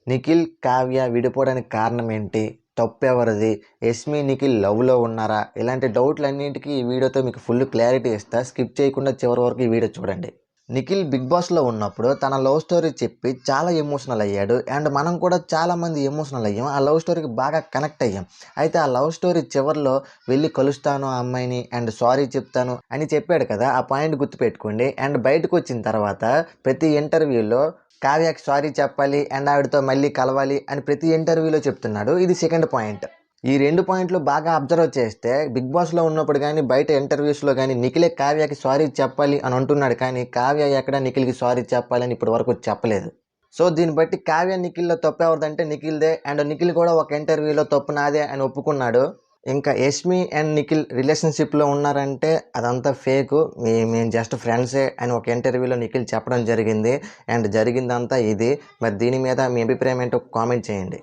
నిఖిల్, కావ్య విడిపోవడానికి కారణం ఏంటి? తప్పెవరిది? యష్మి, నిఖిల్ లవ్‌లో ఉన్నారా? ఇలాంటి డౌట్‌లన్నింటికి ఈ వీడియోతో మీకు ఫుల్ క్లారిటీ ఇస్తా. స్కిప్ చేయకుండా చివరి వరకు ఈ వీడియో చూడండి. నిఖిల్ బిగ్ బాస్‌లో ఉన్నప్పుడు తన లవ్ స్టోరీ చెప్పి చాలా ఎమోషనల్ అయ్యాడు. అండ్ మనం కూడా చాలామంది ఎమోషనల్ అయ్యాం. ఆ లవ్ స్టోరీకి బాగా కనెక్ట్ అయ్యాం. అయితే ఆ లవ్ స్టోరీ చివర్లో వెళ్ళి కలుస్తాను ఆ అమ్మాయిని అండ్ సారీ చెప్తాను అని చెప్పాడు కదా! ఆ పాయింట్ గుర్తుపెట్టుకోండి. అండ్ బయటకొచ్చిన తర్వాత ప్రతి ఇంటర్వ్యూలో కావ్యకి సారీ చెప్పాలి అండ్ ఆవిడతో మళ్ళీ కలవాలి అని ప్రతి ఇంటర్వ్యూలో చెప్తున్నాడు. ఇది సెకండ్ పాయింట్. ఈ 2 పాయింట్లు బాగా అబ్జర్వ్ చేస్తే బిగ్ బాస్‌లో ఉన్నప్పుడు గానీ, బయట ఇంటర్వ్యూస్‌లో గానీ నిఖిలే కావ్యకి సారీ చెప్పాలి అని అంటున్నాడు. కానీ కావ్య ఎక్కడ నిఖిల్‌కి సారీ చెప్పాలని ఇప్పటి వరకు చెప్పలేదు. సో దీన్ని బట్టి కావ్య, నిఖిల్‌లో తప్పెవరిదంటే నిఖిల్‌దే. అండ్ నిఖిల్ కూడా ఒక ఇంటర్వ్యూలో తప్పు నాదే అని ఒప్పుకున్నాడు. ఇంకా యష్మి అండ్ నిఖిల్ రిలేషన్‌షిప్‌లో ఉన్నారంటే అదంతా ఫేకు. మేము జస్ట్ ఫ్రెండ్సే అని ఒక ఇంటర్వ్యూలో నిఖిల్ చెప్పడం జరిగింది. అండ్ జరిగిందంతా ఇది. మరి దీని మీద మీ అభిప్రాయం ఏంటో కామెంట్ చేయండి.